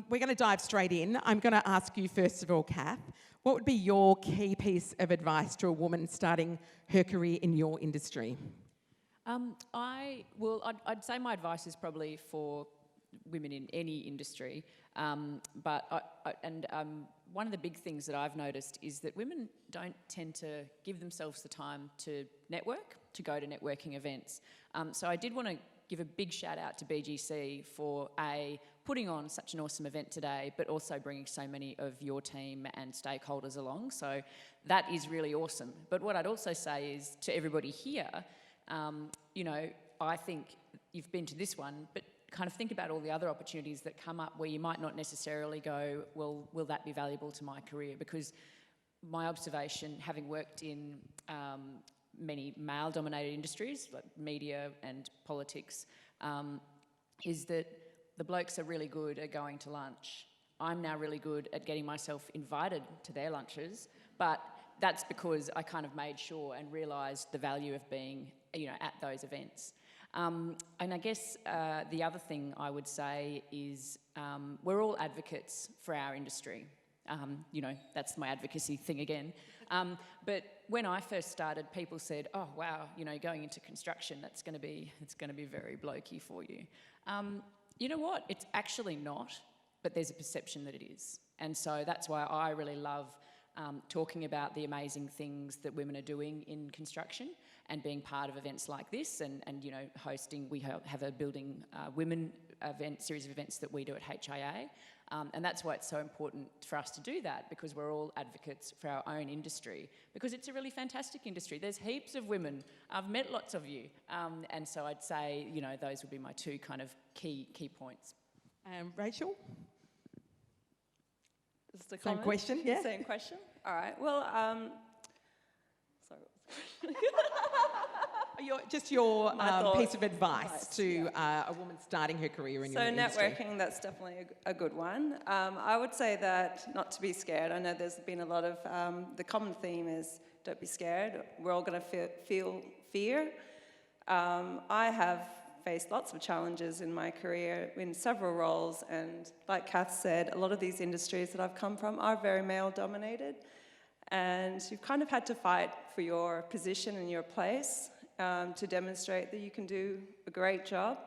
We're going to dive straight in. I'm going to ask you first of all, Cath, what would be your key piece of advice to a woman starting her career in your industry? I'd say my advice is probably for women in any industry, one of the big things that I've noticed is that women don't tend to give themselves the time to network, to go to networking events. So I did want to give a big shout out to BGC for putting on such an awesome event today, but also bringing so many of your team and stakeholders along. So that is really awesome. But what I'd also say is to everybody here, I think you've been to this one, but kind of think about all the other opportunities that come up where you might not necessarily go, well, will that be valuable to my career? Because my observation, having worked in many male-dominated industries, like media and politics, is that the blokes are really good at going to lunch. I'm now really good at getting myself invited to their lunches, but that's because I kind of made sure and realised the value of being, at those events. And I guess the other thing I would say is we're all advocates for our industry. That's my advocacy thing again. But when I first started, people said, "Oh wow, going into construction, it's going to be very blokey for you." You know what? It's actually not, but there's a perception that it is, and so that's why I really love talking about the amazing things that women are doing in construction and being part of events like this and hosting. We have a building women event, series of events that we do at HIA, and that's why it's so important for us to do that, because we're all advocates for our own industry, because it's a really fantastic industry. There's heaps of women. I've met lots of you, and so I'd say those would be my two kind of key points. Rachel? Same question, yeah. Same question. All right. Well, sorry. Your piece of advice to a woman starting her career in your industry. So networking, that's definitely a good one. I would say that not to be scared. I know there's been a lot of, the common theme is don't be scared. We're all going to feel fear. I have faced lots of challenges in my career in several roles, and like Cath said, a lot of these industries that I've come from are very male-dominated, and you've kind of had to fight for your position and your place to demonstrate that you can do a great job.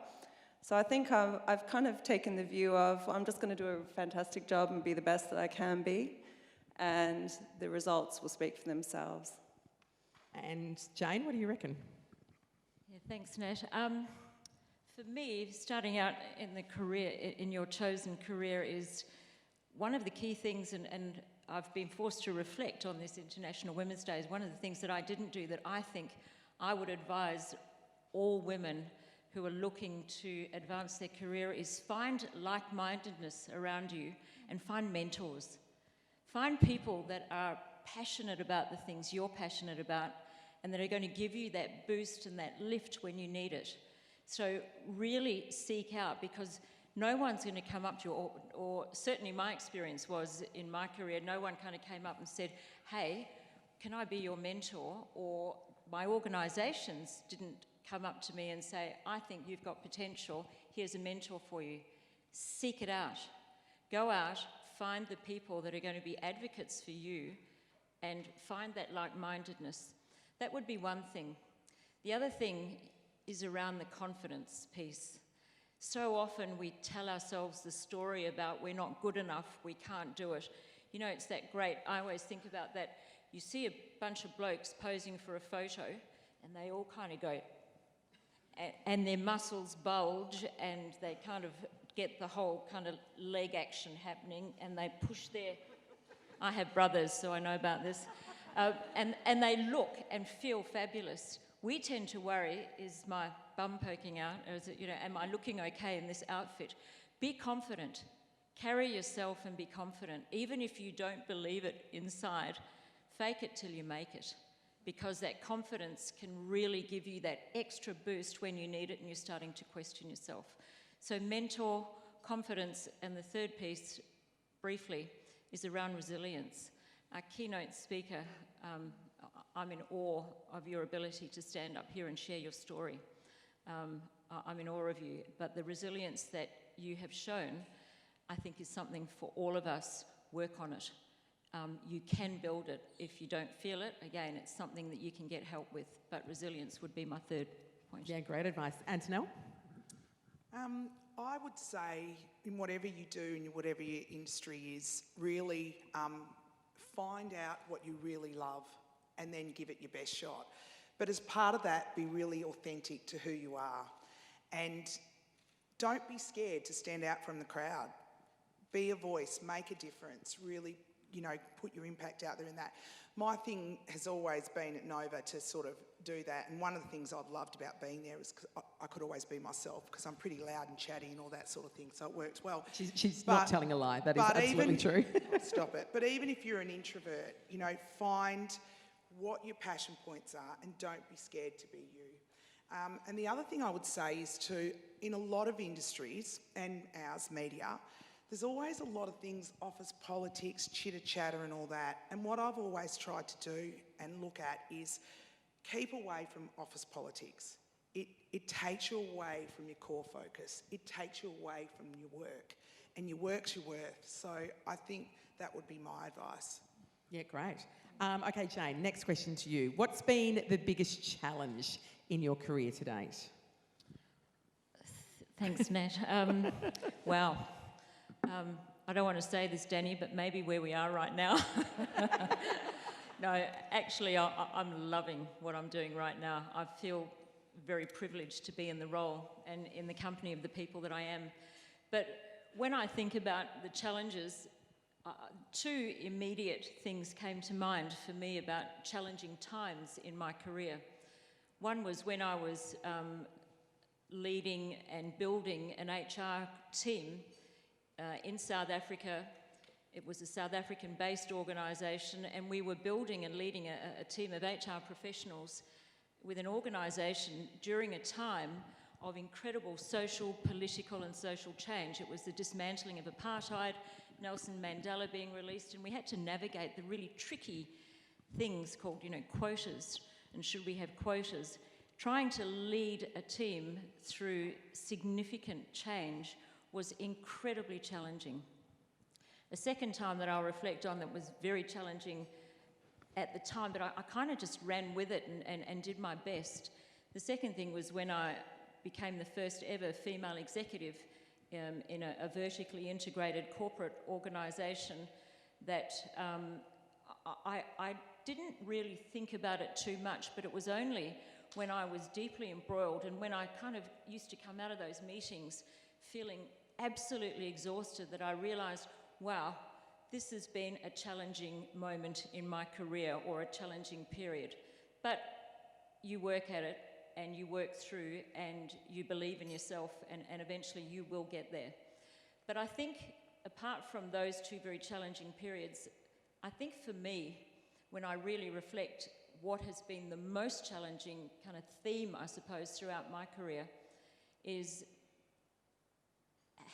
So I think I've kind of taken the view of, I'm just going to do a fantastic job and be the best that I can be, and the results will speak for themselves. And Jane, what do you reckon? Yeah, thanks, Nat. For me, starting out in the career, in your chosen career, is one of the key things, and I've been forced to reflect on this International Women's Day, is one of the things that I didn't do that I think I would advise all women who are looking to advance their career is find like-mindedness around you and find mentors. Find people that are passionate about the things you're passionate about and that are going to give you that boost and that lift when you need it. So really seek out, because no one's going to come up to you, or certainly my experience was in my career, no one kind of came up and said, "Hey, can I be your mentor?" Or my organisations didn't come up to me and say, "I think you've got potential, here's a mentor for you." Seek it out. Go out, find the people that are going to be advocates for you and find that like-mindedness. That would be one thing. The other thing is around the confidence piece. So often we tell ourselves the story about we're not good enough, we can't do it. It's that great, I always think about that, you see a bunch of blokes posing for a photo and they all kind of go, and their muscles bulge and they kind of get the whole kind of leg action happening and they push their, I have brothers so I know about this, and they look and feel fabulous. We tend to worry, is my bum poking out? Am I looking okay in this outfit? Be confident. Carry yourself and be confident. Even if you don't believe it inside, fake it till you make it, because that confidence can really give you that extra boost when you need it and you're starting to question yourself. So mentor, confidence, and the third piece, briefly, is around resilience. Our keynote speaker, I'm in awe of your ability to stand up here and share your story. I'm in awe of you, but the resilience that you have shown, I think is something for all of us. Work on it. You can build it. If you don't feel it, again, it's something that you can get help with, but resilience would be my third point. Yeah, great advice. Antonell? I would say in whatever you do and whatever your industry is, really find out what you really love and then give it your best shot. But as part of that, be really authentic to who you are. And don't be scared to stand out from the crowd. Be a voice, make a difference, really, put your impact out there in that. My thing has always been at Nova to sort of do that, and one of the things I've loved about being there is I could always be myself, because I'm pretty loud and chatty and all that sort of thing, so it works well. She's not telling a lie, that is absolutely true. Stop it. But even if you're an introvert, find what your passion points are and don't be scared to be you. And the other thing I would say is in a lot of industries, and ours, media, there's always a lot of things, office politics, chitter-chatter and all that. And what I've always tried to do and look at is keep away from office politics. It takes you away from your core focus. It takes you away from your work. And your work's your worth. So I think that would be my advice. Yeah, great. Okay, Jane, next question to you. What's been the biggest challenge in your career to date? Thanks, Nat. Wow. I don't want to say this, Danny, but maybe where we are right now. No, actually, I'm loving what I'm doing right now. I feel very privileged to be in the role and in the company of the people that I am. But when I think about the challenges, two immediate things came to mind for me about challenging times in my career. One was when I was leading and building an HR team in South Africa. It was a South African-based organisation, and we were building and leading a team of HR professionals with an organisation during a time of incredible social, political and social change. It was the dismantling of apartheid, Nelson Mandela being released, and we had to navigate the really tricky things called, quotas, and should we have quotas. Trying to lead a team through significant change was incredibly challenging. A second time that I'll reflect on that was very challenging at the time, but I kind of just ran with it and did my best. The second thing was when I became the first ever female executive in a vertically integrated corporate organisation that I didn't really think about it too much, but it was only when I was deeply embroiled and when I kind of used to come out of those meetings feeling absolutely exhausted that I realised, wow, this has been a challenging moment in my career or a challenging period. But you work at it and you work through and you believe in yourself and eventually you will get there. But I think apart from those two very challenging periods, I think for me, when I really reflect what has been the most challenging kind of theme, I suppose, throughout my career is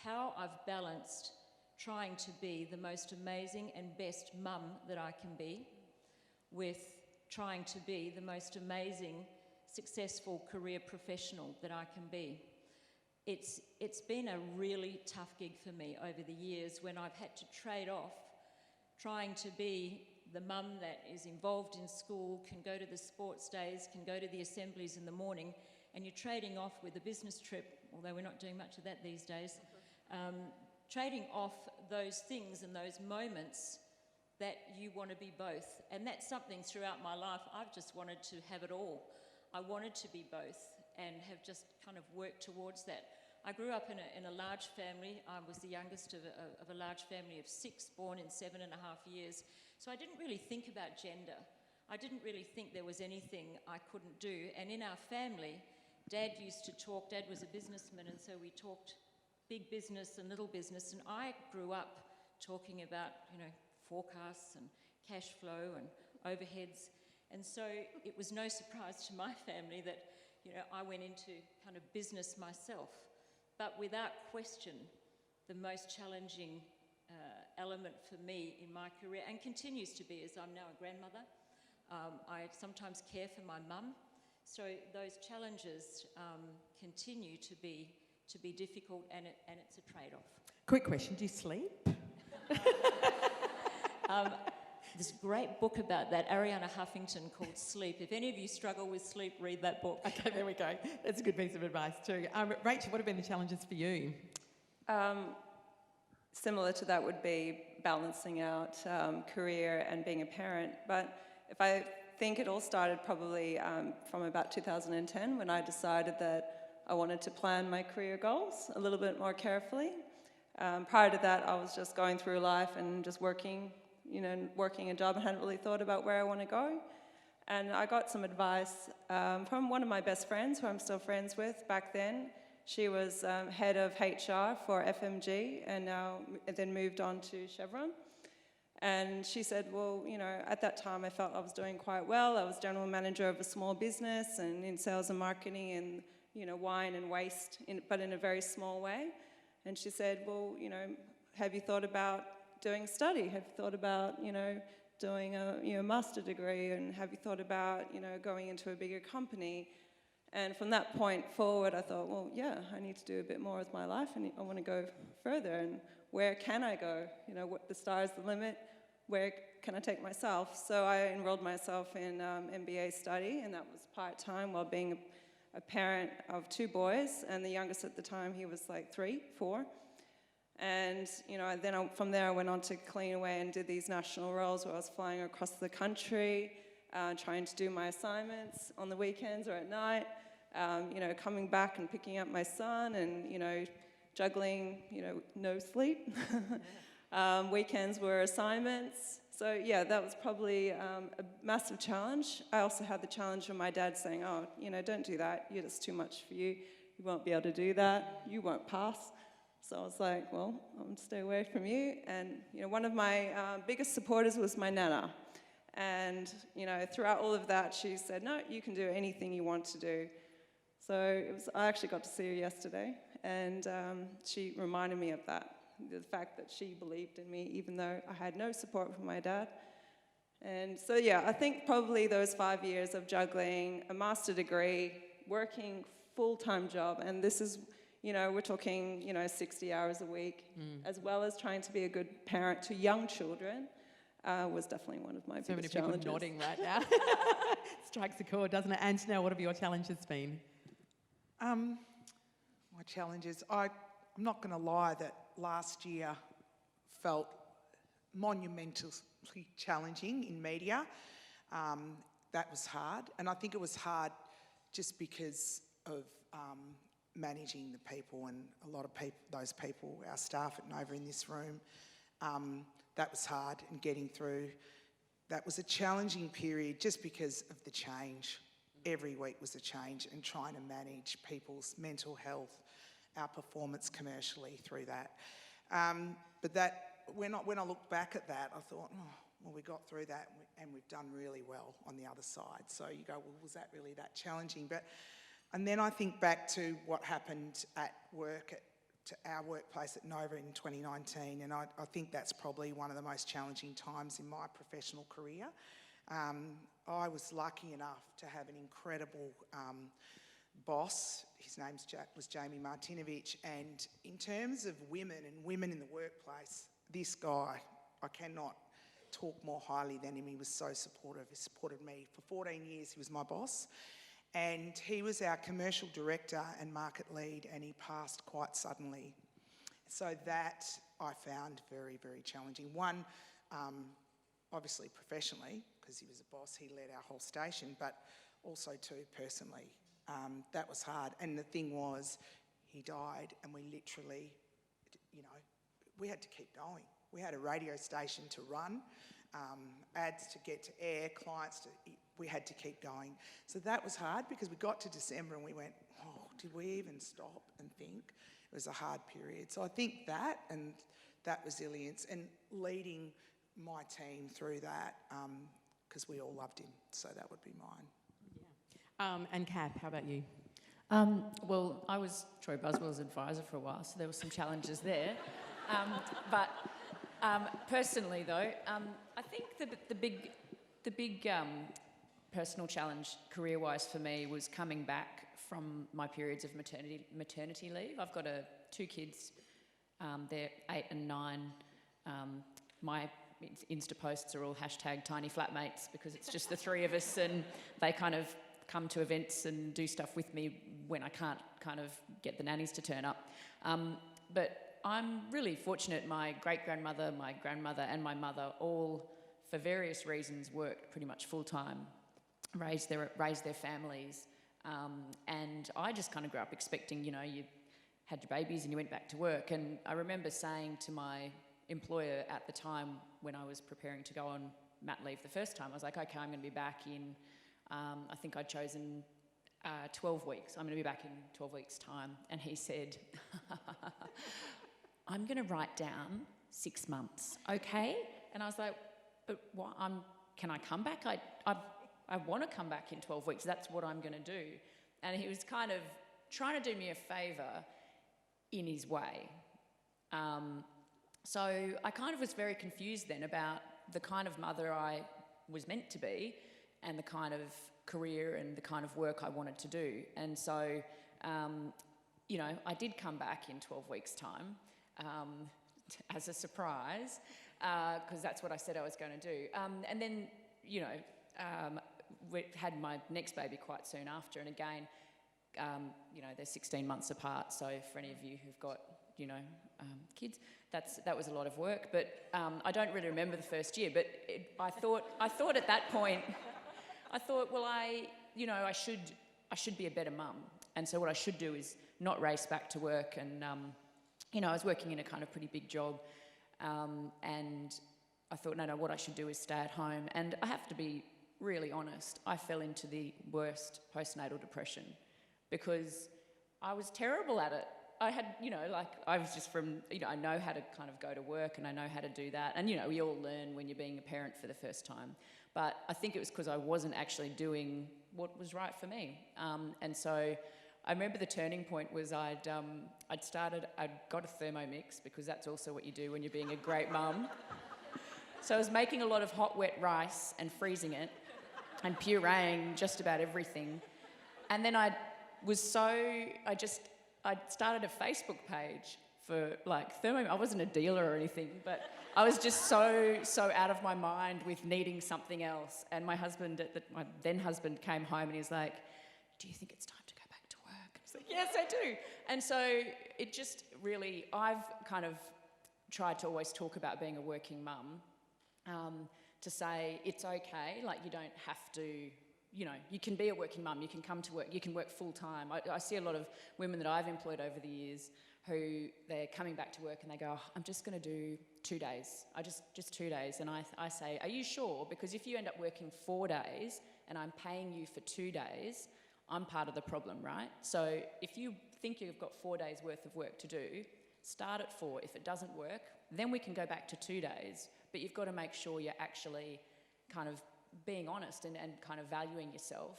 how I've balanced trying to be the most amazing and best mum that I can be with trying to be the most amazing, successful career professional that I can be. It's been a really tough gig for me over the years when I've had to trade off trying to be the mum that is involved in school, can go to the sports days, can go to the assemblies in the morning, and you're trading off with a business trip, although we're not doing much of that these days, trading off those things and those moments that you want to be both. And that's something throughout my life, I've just wanted to have it all. I wanted to be both and have just kind of worked towards that. I grew up in a large family. I was the youngest of a large family of 6, born in 7.5 years. So I didn't really think about gender. I didn't really think there was anything I couldn't do. And in our family, Dad used to talk. Dad was a businessman, and so we talked big business and little business. And I grew up talking about, forecasts and cash flow and overheads. And so it was no surprise to my family that, I went into kind of business myself. But without question, the most challenging element for me in my career, and continues to be as I'm now a grandmother, I sometimes care for my mum. So those challenges continue to be difficult, and it's a trade-off. Quick question, do you sleep? There's a great book about that, Arianna Huffington, called Sleep. If any of you struggle with sleep, read that book. Okay, there we go. That's a good piece of advice too. Rachel, what have been the challenges for you? Similar to that would be balancing out career and being a parent. But if I think it all started probably from about 2010 when I decided that I wanted to plan my career goals a little bit more carefully. Prior to that, I was just going through life and just working a job and hadn't really thought about where I want to go. And I got some advice from one of my best friends, who I'm still friends with back then. She was head of HR for FMG and then moved on to Chevron. And she said, well, at that time I felt I was doing quite well. I was general manager of a small business and in sales and marketing and, wine and waste, but in a very small way. And she said, well, have you thought about doing a study? Have you thought about, doing a master degree? And have you thought about, going into a bigger company? And from that point forward, I thought, well, yeah, I need to do a bit more with my life and I want to go further. And where can I go? What the sky's the limit. Where can I take myself? So I enrolled myself in MBA study, and that was part-time while being a parent of 2 boys. And the youngest at the time, he was like 3, 4. And, then from there I went on to Cleanaway and did these national roles where I was flying across the country, trying to do my assignments on the weekends or at night, coming back and picking up my son and, juggling, no sleep. Weekends were assignments. So, yeah, that was probably a massive challenge. I also had the challenge of my dad saying, oh, don't do that. It's too much for you. You won't be able to do that. You won't pass. So I was like, well, I'm going to stay away from you. And, one of my biggest supporters was my nana. And, throughout all of that, she said, no, you can do anything you want to do. So I actually got to see her yesterday. And she reminded me of that, the fact that she believed in me, even though I had no support from my dad. And so, yeah, I think probably those 5 years of juggling a master degree, working full-time job, and this is, we're talking, 60 hours a week, as well as trying to be a good parent to young children, was definitely one of my biggest challenges. So many people nodding right now. Strikes a chord, doesn't it? Antonell, what have your challenges been? My challenges, I'm not going to lie that last year felt monumentally challenging in media. That was hard, and I think it was hard just because of managing the people, and a lot of people, those people, our staff at Nova in this room, that was hard, and getting through. That was a challenging period just because of the change. Every week was a change, and trying to manage people's mental health, our performance commercially through that. But that, when I look back at that, I thought, oh, well, we got through that and we've done really well on the other side. So you go, well, was that really that challenging? And then I think back to what happened at work, to our workplace at Nova in 2019, and I think that's probably one of the most challenging times in my professional career. I was lucky enough to have an incredible boss. His name was Jamie Martinovich, and in terms of women and women in the workplace, this guy, I cannot talk more highly than him. He was so supportive. He supported me. For 14 years, he was my boss. And he was our commercial director and market lead, and he passed quite suddenly. So that I found very, very challenging. One, obviously professionally, because he was a boss, he led our whole station, but also too personally. That was hard. And the thing was, he died, and we literally, we had to keep going. We had a radio station to run, ads to get to air, clients we had to keep going. So that was hard because we got to December and we went, oh, did we even stop and think? It was a hard period. So I think that, and that resilience, and leading my team through that, because we all loved him. So that would be mine. And Cath, how about you? Well, I was Troy Buswell's advisor for a while, so there were some challenges there. But personally, though, I think the big personal challenge career-wise for me was coming back from my periods of maternity leave. I've got 2 kids they're 8 and 9. My Insta posts are all hashtag tiny flatmates because it's just the three of us, and they kind of come to events and do stuff with me when I can't kind of get the nannies to turn up. But I'm really fortunate. My great-grandmother, my grandmother and my mother all, for various reasons, worked pretty much full-time, raised their families, and I just kind of grew up expecting, you had your babies and you went back to work. And I remember saying to my employer at the time when I was preparing to go on mat leave the first time, I was like, okay, I'm going to be back in, I think I'd chosen 12 weeks. I'm going to be back in 12 weeks' time. And he said, I'm going to write down 6 months, okay? And I was like, but what, can I come back? I want to come back in 12 weeks. That's what I'm going to do. And he was kind of trying to do me a favour in his way. So I kind of was very confused then about the kind of mother I was meant to be and the kind of career and the kind of work I wanted to do. And so, I did come back in 12 weeks' time as a surprise, because that's what I said I was going to do. And then, we had my next baby quite soon after, and again, they're 16 months apart, so for any of you who've got, kids, that was a lot of work. But I don't really remember the first year, but I thought at that point, well, I should be a better mum. And so what I should do is not race back to work. And, I was working in a kind of pretty big job, and I thought, no, what I should do is stay at home. And I have to be really honest, I fell into the worst postnatal depression because I was terrible at it. I had, I was just from, I know how to kind of go to work and I know how to do that. And, we all learn when you're being a parent for the first time. But I think it was because I wasn't actually doing what was right for me. And so I remember the turning point was I'd got a Thermomix, because that's also what you do when you're being a great mum. So I was making a lot of hot, wet rice and freezing it and pureeing just about everything. And then I started a Facebook page for Thermomix. I wasn't a dealer or anything, but I was just so out of my mind with needing something else. And my then husband came home and he's like, do you think it's time to go back to work? I was like, yes, I do. And so it just really, I've kind of tried to always talk about being a working mum, to say it's okay, you don't have to, you can be a working mum, you can come to work, you can work full time. I see a lot of women that I've employed over the years who they're coming back to work and they go, oh, I'm just going to do 2 days. Just 2 days. And I say, are you sure? Because if you end up working 4 days and I'm paying you for 2 days, I'm part of the problem, right? So if you think you've got 4 days worth of work to do, start at 4. If it doesn't work, then we can go back to 2 days. But you've got to make sure you're actually kind of being honest and kind of valuing yourself.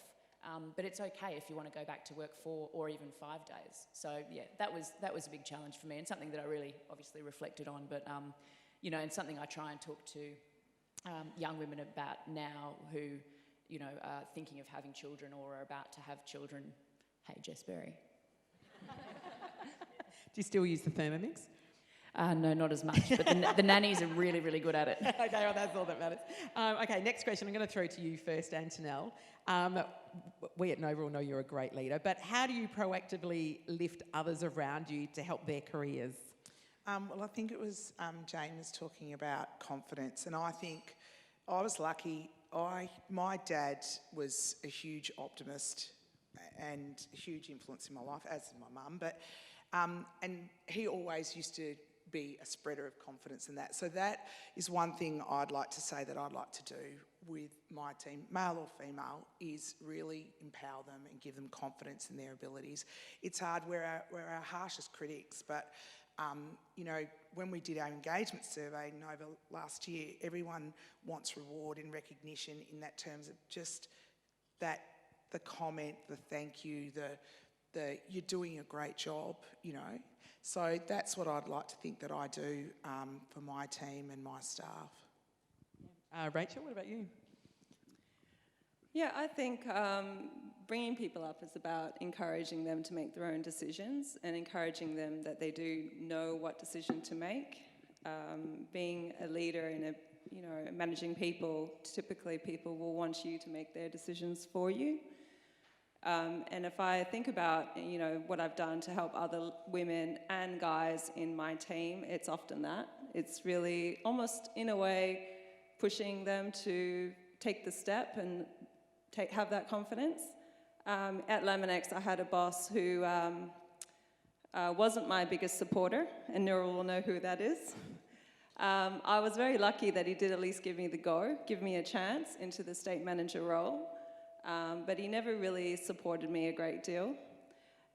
But it's okay if you want to go back to work 4 or even 5 days. So yeah, that was a big challenge for me, and something that I really obviously reflected on. But and something I try and talk to young women about now who are thinking of having children or are about to have children. Hey, Jess Berry. Do you still use the Thermomix? No, not as much, but the nannies are really, really good at it. Okay, well, that's all that matters. Okay, next question. I'm going to throw to you first, Antonell. We at Nova all know you're a great leader, but how do you proactively lift others around you to help their careers? Well, I think it was Jane was talking about confidence, and I think I was lucky. My dad was a huge optimist and a huge influence in my life, as is my mum, but and he always used to be a spreader of confidence in that. So that is one thing I'd like to say that I'd like to do with my team, male or female, is really empower them and give them confidence in their abilities. It's hard, we're our harshest critics, but when we did our engagement survey in Nova last year, everyone wants reward and recognition in that terms of just that, the comment, the thank you, the you're doing a great job, So that's what I'd like to think that I do for my team and my staff. Rachel, what about you? Yeah, I think bringing people up is about encouraging them to make their own decisions and encouraging them that they do know what decision to make. Being a leader in managing people, typically people will want you to make their decisions for you. And if I think about, what I've done to help other women and guys in my team, it's often that. It's really almost, in a way, pushing them to take the step and have that confidence. At Laminex, I had a boss who wasn't my biggest supporter, and Nurul will know who that is. I was very lucky that he did at least give me the go, give me a chance into the state manager role, but he never really supported me a great deal.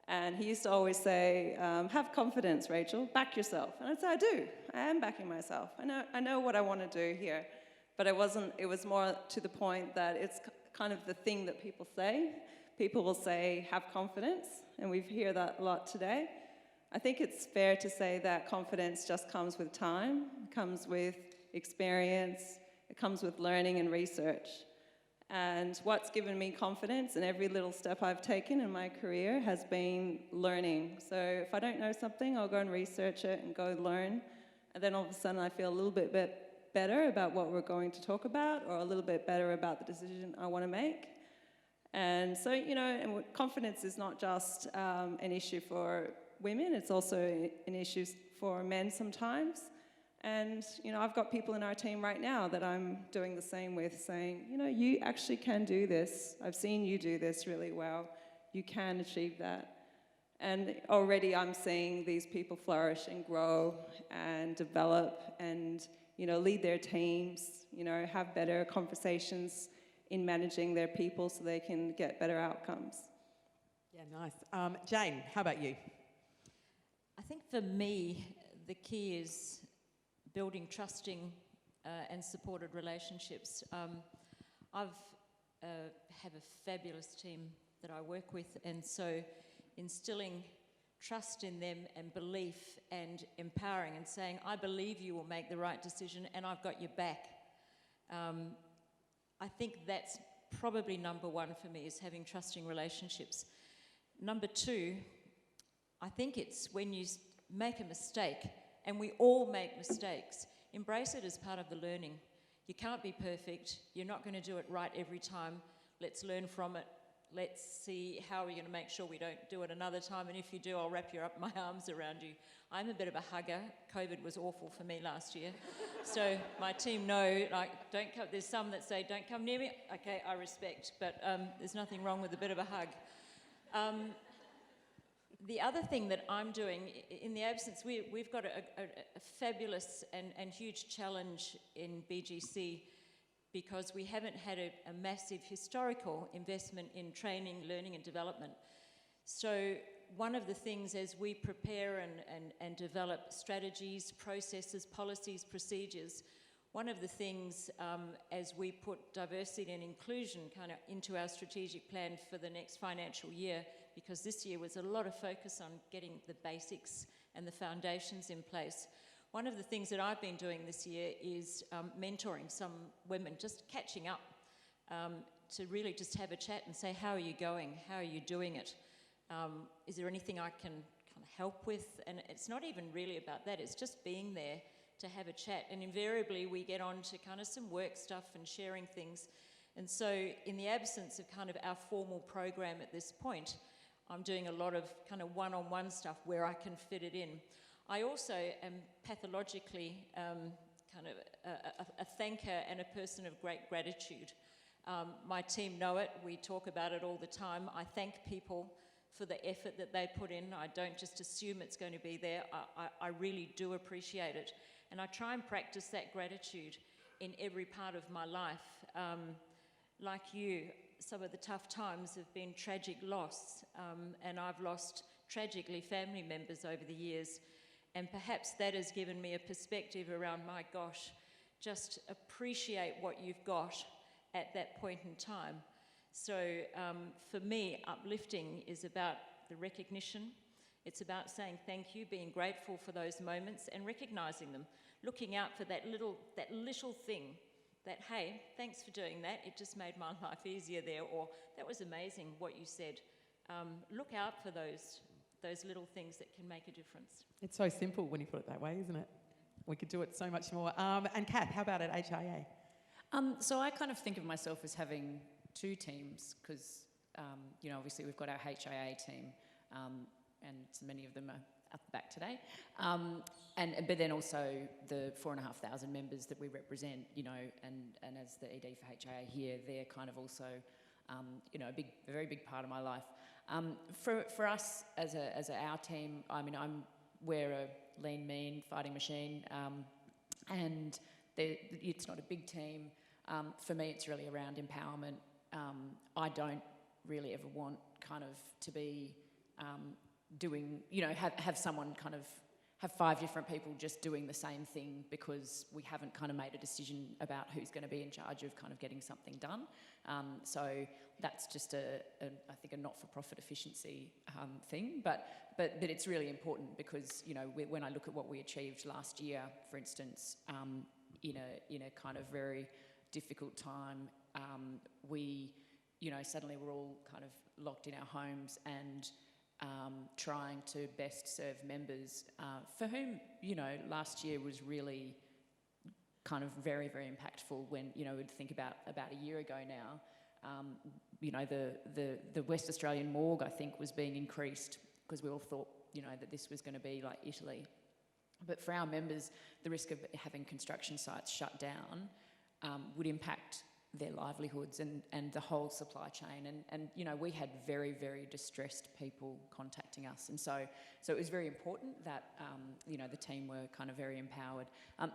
And he used to always say, have confidence, Rachel, back yourself. And I'd say, I am backing myself. I know what I want to do here. But it was more to the point that it's kind of the thing that people say. People will say, have confidence, and we hear that a lot today. I think it's fair to say that confidence just comes with time, it comes with experience, it comes with learning and research. And what's given me confidence in every little step I've taken in my career has been learning. So if I don't know something, I'll go and research it and go learn. And then all of a sudden I feel a little bit better about what we're going to talk about, or a little bit better about the decision I want to make. And so, and confidence is not just an issue for women, it's also an issue for men sometimes. And, I've got people in our team right now that I'm doing the same with, saying, you actually can do this. I've seen you do this really well. You can achieve that. And already I'm seeing these people flourish and grow and develop and, lead their teams, have better conversations in managing their people so they can get better outcomes. Yeah, nice. Jane, how about you? I think for me, the key is building trusting and supported relationships. I've have a fabulous team that I work with, and so instilling trust in them and belief and empowering and saying, I believe you will make the right decision and I've got your back. I think that's probably number one for me, is having trusting relationships. Number two, I think it's when you make a mistake, and we all make mistakes, embrace it as part of the learning. You can't be perfect. You're not going to do it right every time. Let's learn from it. Let's see how we're going to make sure we don't do it another time. And if you do, I'll wrap my arms around you. I'm a bit of a hugger. COVID was awful for me last year. So my team know, don't come. There's some that say, don't come near me. Okay, I respect. But there's nothing wrong with a bit of a hug. The other thing that I'm doing, in the absence, we've got a fabulous and huge challenge in BGC, because we haven't had a massive historical investment in training, learning and development. So one of the things as we prepare and develop strategies, processes, policies, procedures, one of the things as we put diversity and inclusion kind of into our strategic plan for the next financial year, because this year was a lot of focus on getting the basics and the foundations in place. One of the things that I've been doing this year is mentoring some women, just catching up to really just have a chat and say, how are you going? How are you doing it? Is there anything I can kind of help with? And it's not even really about that, it's just being there to have a chat. And invariably we get on to kind of some work stuff and sharing things. And so in the absence of kind of our formal program at this point, I'm doing a lot of kind of one-on-one stuff where I can fit it in. I also am pathologically kind of a thanker and a person of great gratitude. My team know it. We talk about it all the time. I thank people for the effort that they put in. I don't just assume it's going to be there. I really do appreciate it. And I try and practice that gratitude in every part of my life. Like you, some of the tough times have been tragic loss, and I've lost tragically family members over the years. And perhaps that has given me a perspective around, my gosh, just appreciate what you've got at that point in time. So for me, uplifting is about the recognition. It's about saying thank you, being grateful for those moments and recognising them, looking out for that little thing that, hey, thanks for doing that, it just made my life easier there, or that was amazing what you said. Look out for those little things that can make a difference. It's so simple when you put it that way, isn't it? We could do it so much more. And Cath, how about at HIA? So I kind of think of myself as having two teams because, obviously we've got our HIA team and so many of them are up the back today. But then also the 4,500 members that we represent, and as the ED for HIA here, they're kind of also, a very big part of my life. For us as our team, we're a lean, mean fighting machine, and it's not a big team. For me, it's really around empowerment. I don't really ever want kind of to be doing, have someone kind of have 5 different people just doing the same thing because we haven't kind of made a decision about who's going to be in charge of kind of getting something done. So that's just I think a not-for-profit efficiency thing, but it's really important because when I look at what we achieved last year, for instance, in a kind of very difficult time, we suddenly we're all kind of locked in our homes and trying to best serve members for whom last year was really kind of very, very impactful when we'd think about a year ago now. The West Australian morgue, I think, was being increased because we all thought that this was going to be like Italy. But for our members, the risk of having construction sites shut down would impact their livelihoods and the whole supply chain. And we had very, very distressed people contacting us. And so it was very important that, the team were kind of very empowered.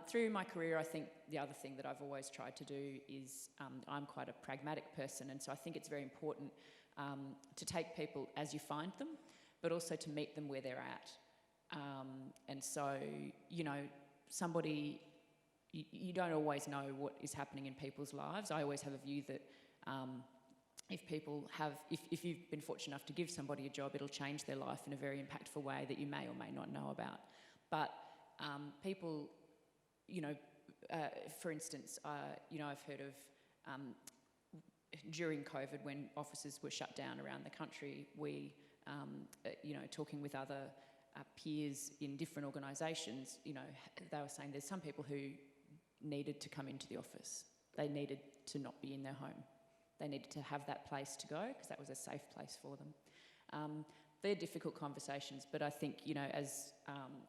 Through my career, I think the other thing that I've always tried to do is I'm quite a pragmatic person. And so I think it's very important to take people as you find them, but also to meet them where they're at. And so, somebody... You don't always know what is happening in people's lives. I always have a view that if you've been fortunate enough to give somebody a job, it'll change their life in a very impactful way that you may or may not know about. But people, for instance, I've heard of during COVID when offices were shut down around the country, we, talking with other peers in different organisations, they were saying there's some people who needed to come into the office. They needed to not be in their home. They needed to have that place to go because that was a safe place for them. They're difficult conversations, but I think, as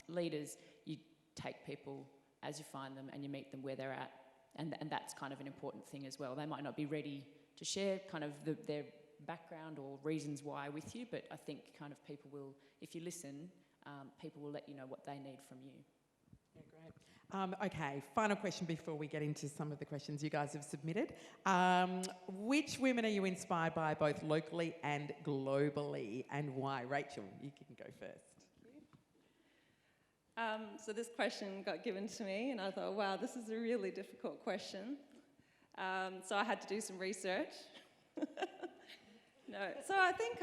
leaders, you take people as you find them and you meet them where they're at. And that's kind of an important thing as well. They might not be ready to share kind of their background or reasons why with you, but I think kind of people will, if you listen, people will let you know what they need from you. Yeah, great. Okay, final question before we get into some of the questions you guys have submitted. Which women are you inspired by both locally and globally, and why? Rachel, you can go first. So this question got given to me and I thought, wow, this is a really difficult question. So I had to do some research. No, so I think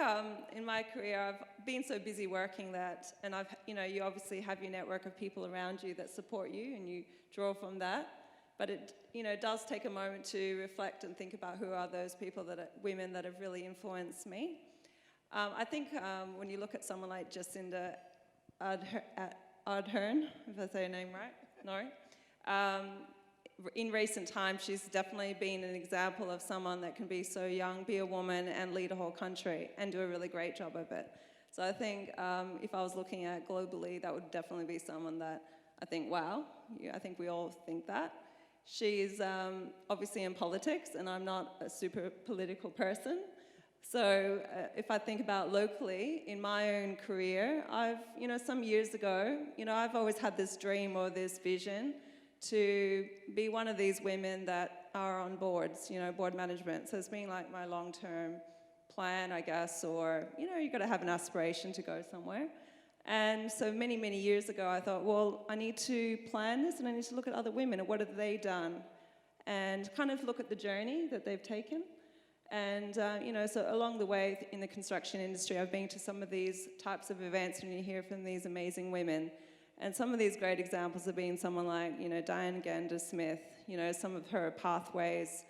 in my career I've been so busy working that, and you obviously have your network of people around you that support you and you draw from that, but it does take a moment to reflect and think about who are those people women that have really influenced me. I think when you look at someone like Jacinda Ardern, if I say her name right, no? In recent times, she's definitely been an example of someone that can be so young, be a woman, and lead a whole country and do a really great job of it. So I think if I was looking at globally, that would definitely be someone that I think, wow, I think we all think that. She's obviously in politics, and I'm not a super political person. So if I think about locally, in my own career, some years ago, I've always had this dream or this vision to be one of these women that are on boards, board management. So it's been like my long-term plan, I guess, or, you've got to have an aspiration to go somewhere. And so many, many years ago, I thought, well, I need to plan this and I need to look at other women and what have they done and kind of look at the journey that they've taken. And, so along the way in the construction industry, I've been to some of these types of events and you hear from these amazing women. And some of these great examples have been someone like, Diane Gander-Smith, some of her pathways.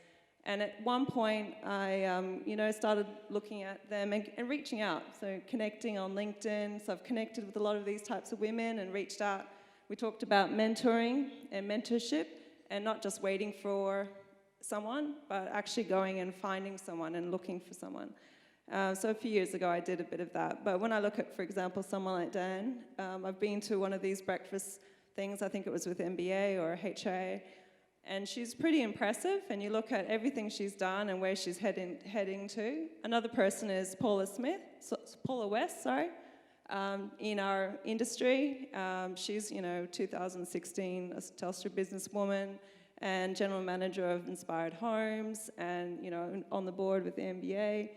And at one point, I, started looking at them and reaching out. So connecting on LinkedIn. So I've connected with a lot of these types of women and reached out. We talked about mentoring and mentorship, and not just waiting for someone, but actually going and finding someone and looking for someone. So a few years ago, I did a bit of that. But when I look at, for example, someone like Dan, I've been to one of these breakfast things, I think it was with MBA or HA, and she's pretty impressive, and you look at everything she's done and where she's heading to. Another person is Paula West, in our industry. She's, 2016 a Telstra businesswoman and general manager of Inspired Homes, and, on the board with the MBA.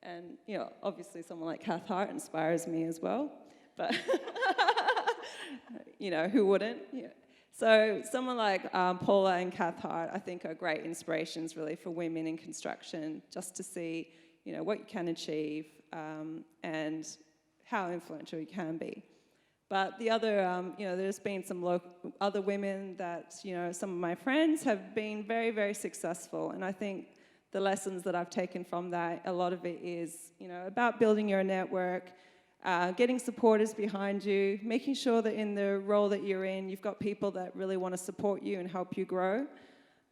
And, obviously someone like Cath Hart inspires me as well. But, who wouldn't? Yeah. So someone like Paula and Cath Hart, I think, are great inspirations, really, for women in construction, just to see, what you can achieve and how influential you can be. But the other, there's been some other women that, some of my friends have been very, very successful. And I think the lessons that I've taken from that, a lot of it is, about building your network, getting supporters behind you, making sure that in the role that you're in, you've got people that really want to support you and help you grow.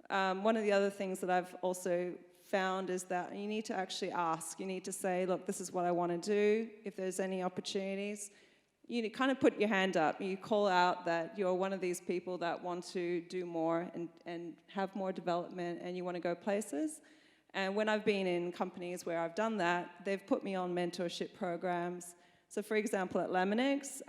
One of the other things that I've also found is that you need to actually ask. You need to say, look, this is what I want to do. If there's any opportunities, you kind of put your hand up. You call out that you're one of these people that want to do more and have more development, and you want to go places. And when I've been in companies where I've done that, they've put me on mentorship programs. So for example, at Laminex,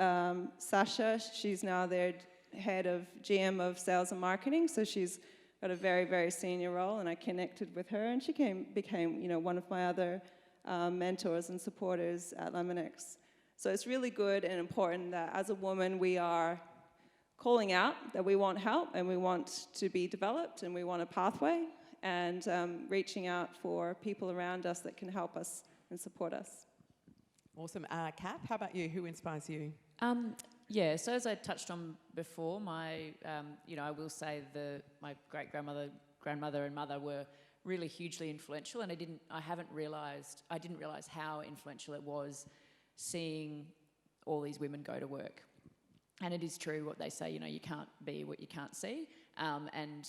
Sasha, she's now their head of GM of sales and marketing. So she's got a very, very senior role, and I connected with her, and she became one of my other mentors and supporters at Laminex. So it's really good and important that as a woman, we are calling out that we want help and we want to be developed and we want a pathway, and reaching out for people around us that can help us and support us. Awesome. Cath, how about you? Who inspires you? So as I touched on before, I will say my grandmother and mother were really hugely influential, and I didn't realize how influential it was seeing all these women go to work. And it is true what they say, you can't be what you can't see. And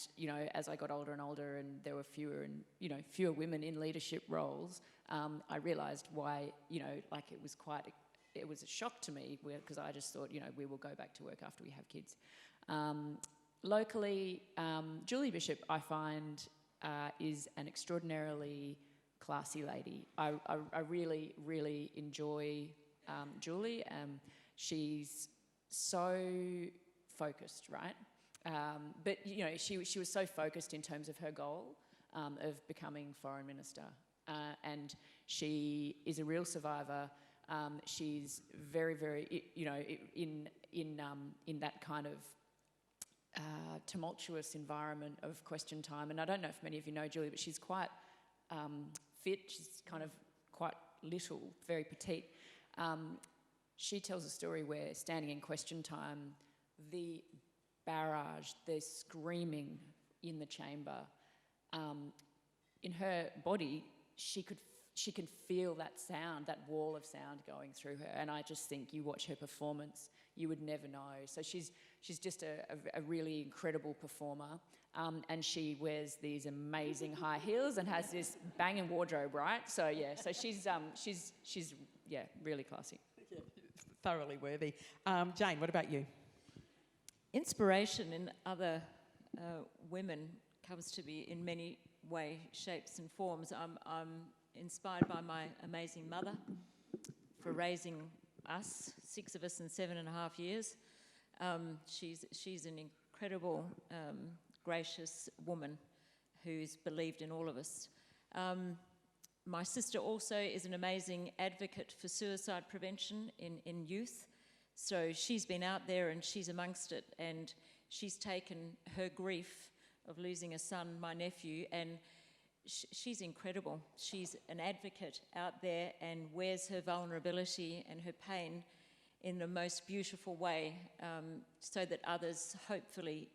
as I got older and older, and there were fewer women in leadership roles, I realised why, it was a shock to me, because I just thought, we will go back to work after we have kids. Locally, Julie Bishop, I find, is an extraordinarily classy lady. I really, really enjoy Julie. She's so focused, right? But she was so focused in terms of her goal of becoming foreign minister, and she is a real survivor. She's very, very, in that kind of tumultuous environment of question time. And I don't know if many of you know Julie, but she's quite fit. She's kind of quite little, very petite. She tells a story where, standing in question time, the barrage, the screaming in the chamber, in her body, she can feel that sound, that wall of sound going through her. And I just think, you watch her performance, you would never know. So she's just a really incredible performer. And she wears these amazing high heels and has this banging wardrobe, right? So she's really classy. Yeah, thoroughly worthy. Jane, what about you? Inspiration in other women comes to me in many ways, shapes and forms. I'm inspired by my amazing mother for raising us, 6 of us in 7.5 years. She's an incredible, gracious woman who's believed in all of us. My sister also is an amazing advocate for suicide prevention in youth. So she's been out there and she's amongst it, and she's taken her grief of losing a son, my nephew, and she's incredible. She's an advocate out there and wears her vulnerability and her pain in the most beautiful way, so that others hopefully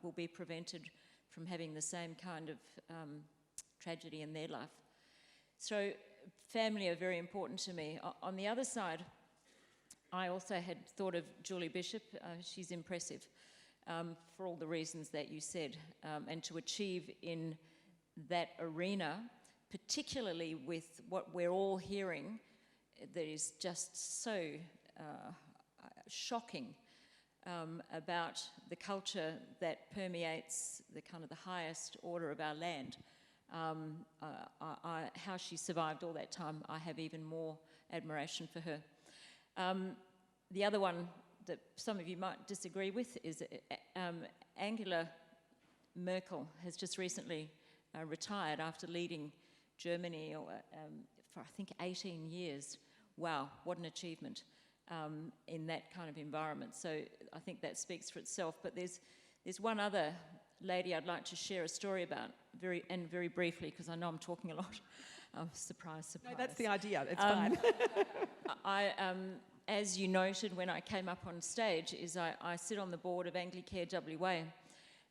will be prevented from having the same kind of tragedy in their life. So family are very important to me. On the other side, I also had thought of Julie Bishop. She's impressive for all the reasons that you said, and to achieve in that arena, particularly with what we're all hearing that is just so shocking about the culture that permeates the kind of the highest order of our land. How she survived all that time, I have even more admiration for her. The other one that some of you might disagree with is Angela Merkel has just recently retired after leading Germany for I think 18 years. Wow, what an achievement in that kind of environment. So I think that speaks for itself. But there's one other lady I'd like to share a story about, very briefly, because I know I'm talking a lot. Surprise, surprise. No, that's the idea. It's fine. As you noted when I came up on stage, is I sit on the board of Anglicare WA,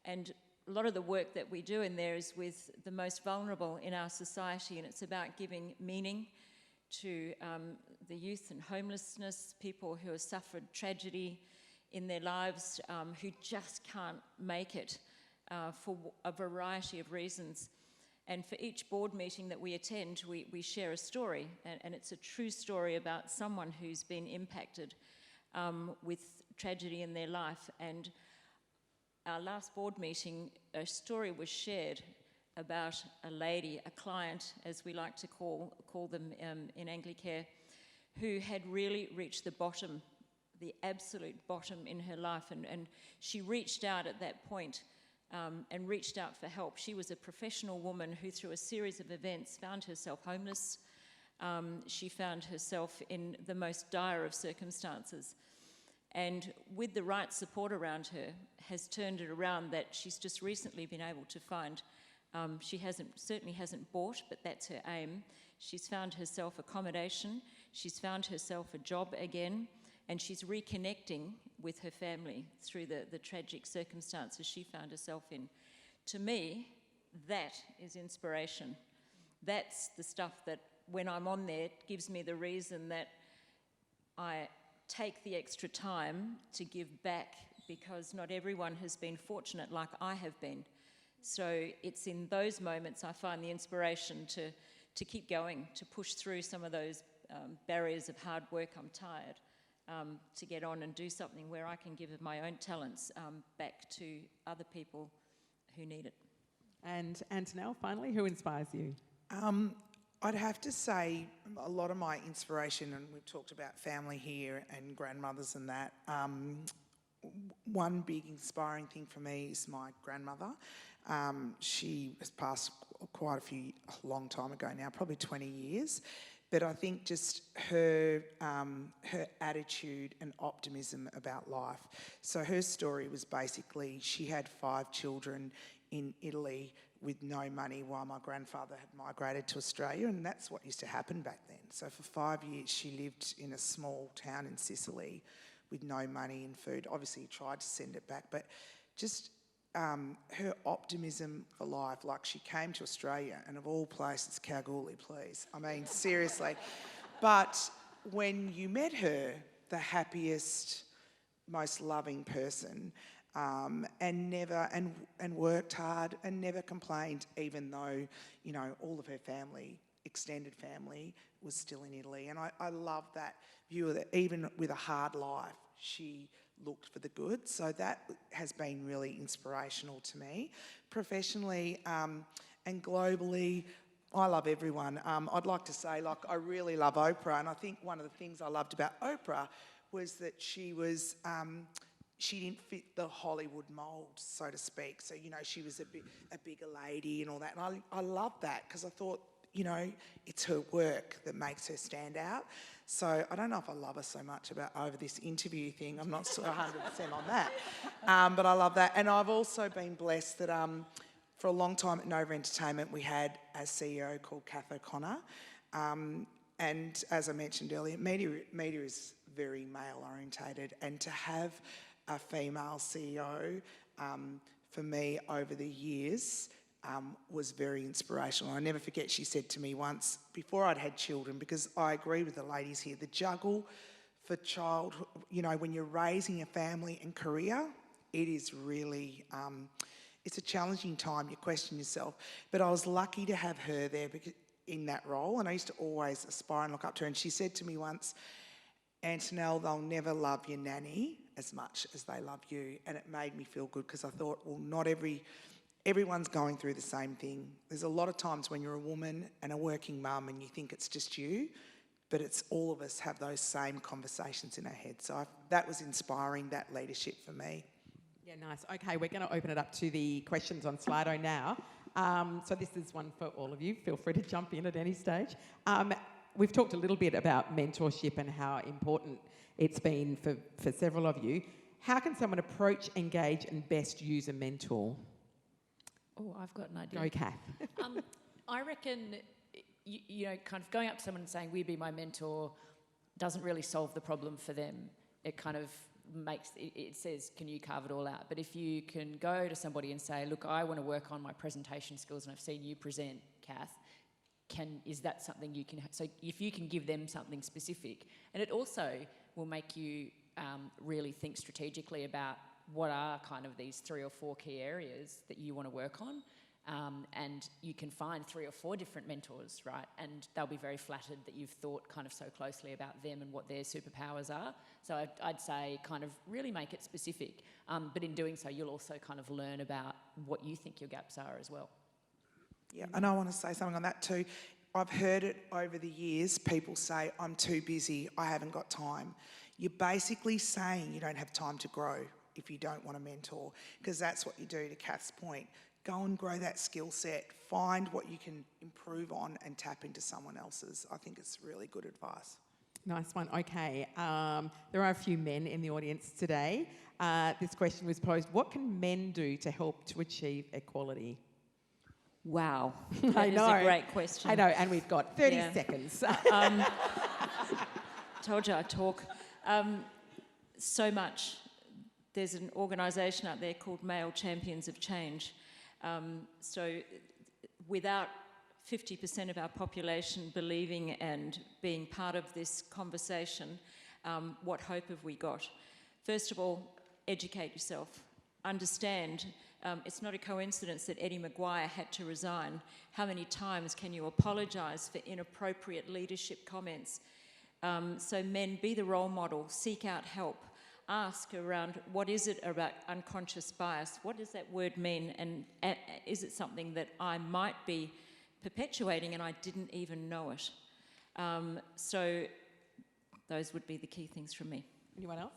and a lot of the work that we do in there is with the most vulnerable in our society, and it's about giving meaning to the youth and homelessness, people who have suffered tragedy in their lives, who just can't make it for a variety of reasons. And for each board meeting that we attend, we share a story, and it's a true story about someone who's been impacted with tragedy in their life. And our last board meeting, a story was shared about a lady, a client, as we like to call them in Anglicare, who had really reached the bottom, the absolute bottom in her life. And she reached out at that point and reached out for help. She was a professional woman who, through a series of events, found herself homeless. She found herself in the most dire of circumstances. And with the right support around her, has turned it around that she's just recently been able to find. She certainly hasn't bought, but that's her aim. She's found herself accommodation. She's found herself a job again. And she's reconnecting with her family through the tragic circumstances she found herself in. To me, that is inspiration. That's the stuff that, when I'm on there, gives me the reason that I take the extra time to give back, because not everyone has been fortunate like I have been. So it's in those moments I find the inspiration to keep going, to push through some of those barriers of hard work. I'm tired. To get on and do something where I can give of my own talents back to other people who need it. And Antonell, finally, who inspires you? I'd have to say a lot of my inspiration, and we've talked about family here and grandmothers and that, one big inspiring thing for me is my grandmother. She has passed quite a long time ago now, probably 20 years. But I think just her attitude and optimism about life. So her story was basically she had 5 children in Italy with no money while my grandfather had migrated to Australia, and that's what used to happen back then. So for 5 years she lived in a small town in Sicily with no money and food. Obviously he tried to send it back, but just her optimism for life, like she came to Australia, and of all places, Kalgoorlie, please. I mean, seriously. But when you met her, the happiest, most loving person, and worked hard and never complained, even though, you know, all of her family, extended family, was still in Italy. And I love that view that even with a hard life, she looked for the good. So that has been really inspirational to me. Professionally and globally, I love everyone. I'd like to say, like, I really love Oprah, and I think one of the things I loved about Oprah was that she didn't fit the Hollywood mould, so to speak. So, you know, she was a bigger lady and all that. And I love that, because I thought, you know, it's her work that makes her stand out. So I don't know if I love her so much over this interview thing. I'm not 100% on that. But I love that. And I've also been blessed that for a long time at Nova Entertainment, we had a CEO called Cath Hart. And as I mentioned earlier, media is very male orientated, and to have a female CEO, for me over the years, was very inspirational. I never forget, she said to me once, before I'd had children, because I agree with the ladies here, the juggle for child, when you're raising a family and career, it is really, it's a challenging time. You question yourself. But I was lucky to have her there in that role, and I used to always aspire and look up to her. And she said to me once, Antonell, they'll never love your nanny as much as they love you. And it made me feel good, because I thought, well, not everyone's going through the same thing. There's a lot of times when you're a woman and a working mum and you think it's just you, but it's all of us have those same conversations in our head. So that was inspiring, that leadership for me. Yeah, nice. Okay, we're going to open it up to the questions on Slido now. So this is one for all of you. Feel free to jump in at any stage. We've talked a little bit about mentorship and how important it's been for several of you. How can someone approach, engage and best use a mentor? Oh, I've got an idea. Go, Cath. I reckon, kind of going up to someone and saying, "Will you be my mentor?" doesn't really solve the problem for them. It kind of it says, can you carve it all out? But if you can go to somebody and say, look, I want to work on my presentation skills and I've seen you present, Cath, is that something you can... So if you can give them something specific, and it also will make you really think strategically about what are kind of these 3 or 4 key areas that you want to work on. And you can find 3 or 4 different mentors, right? And they'll be very flattered that you've thought kind of so closely about them and what their superpowers are. So I'd say kind of really make it specific. But in doing so, you'll also kind of learn about what you think your gaps are as well. Yeah, and I want to say something on that too. I've heard it over the years, people say, I'm too busy, I haven't got time. You're basically saying you don't have time to grow if you don't want a mentor, because that's what you do, to Cath's point. Go and grow that skill set, find what you can improve on and tap into someone else's. I think it's really good advice. Nice one. Okay. There are a few men in the audience today. This question was posed, what can men do to help to achieve equality? Wow. I know. That is a great question. I know, and we've got 30 seconds. Told you I'd talk. So much. There's an organisation out there called Male Champions of Change. So without 50% of our population believing and being part of this conversation, what hope have we got? First of all, educate yourself. Understand. It's not a coincidence that Eddie Maguire had to resign. How many times can you apologise for inappropriate leadership comments? So men, be the role model, seek out help. Ask around, what is it about unconscious bias? What does that word mean? And is it something that I might be perpetuating and I didn't even know it? So those would be the key things from me. Anyone else?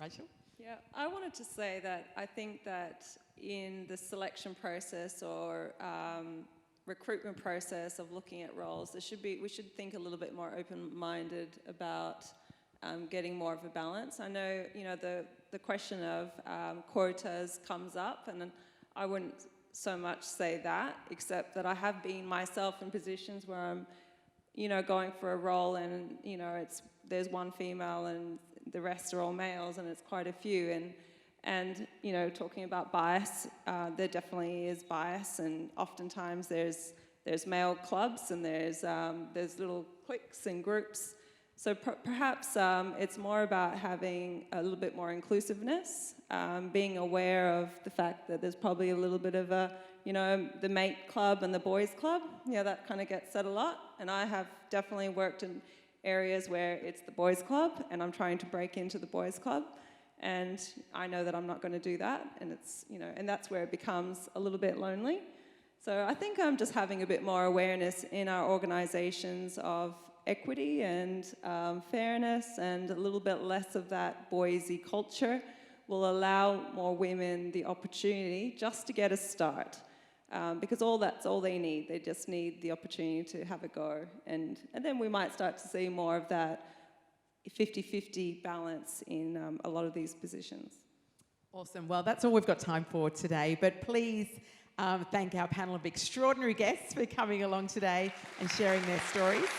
Rachel? Yeah, I wanted to say that I think that in the selection process or recruitment process of looking at roles, we should think a little bit more open-minded about getting more of a balance. I know, the question of quotas comes up, and I wouldn't so much say that, except that I have been myself in positions where I'm, going for a role and, there's one female and the rest are all males, and it's quite a few. And talking about bias, there definitely is bias, and oftentimes there's male clubs and there's little cliques and groups. So perhaps it's more about having a little bit more inclusiveness, being aware of the fact that there's probably a little bit of a, the mate club and the boys club. That kind of gets said a lot. And I have definitely worked in areas where it's the boys club and I'm trying to break into the boys club. And I know that I'm not going to do that. And it's, and that's where it becomes a little bit lonely. So I think I'm just having a bit more awareness in our organisations of equity and fairness, and a little bit less of that boysy culture will allow more women the opportunity just to get a start, because that's all they need. They just need the opportunity to have a go, and then we might start to see more of that 50-50 balance in a lot of these positions. Awesome. Well, that's all we've got time for today, but please thank our panel of extraordinary guests for coming along today and sharing their stories.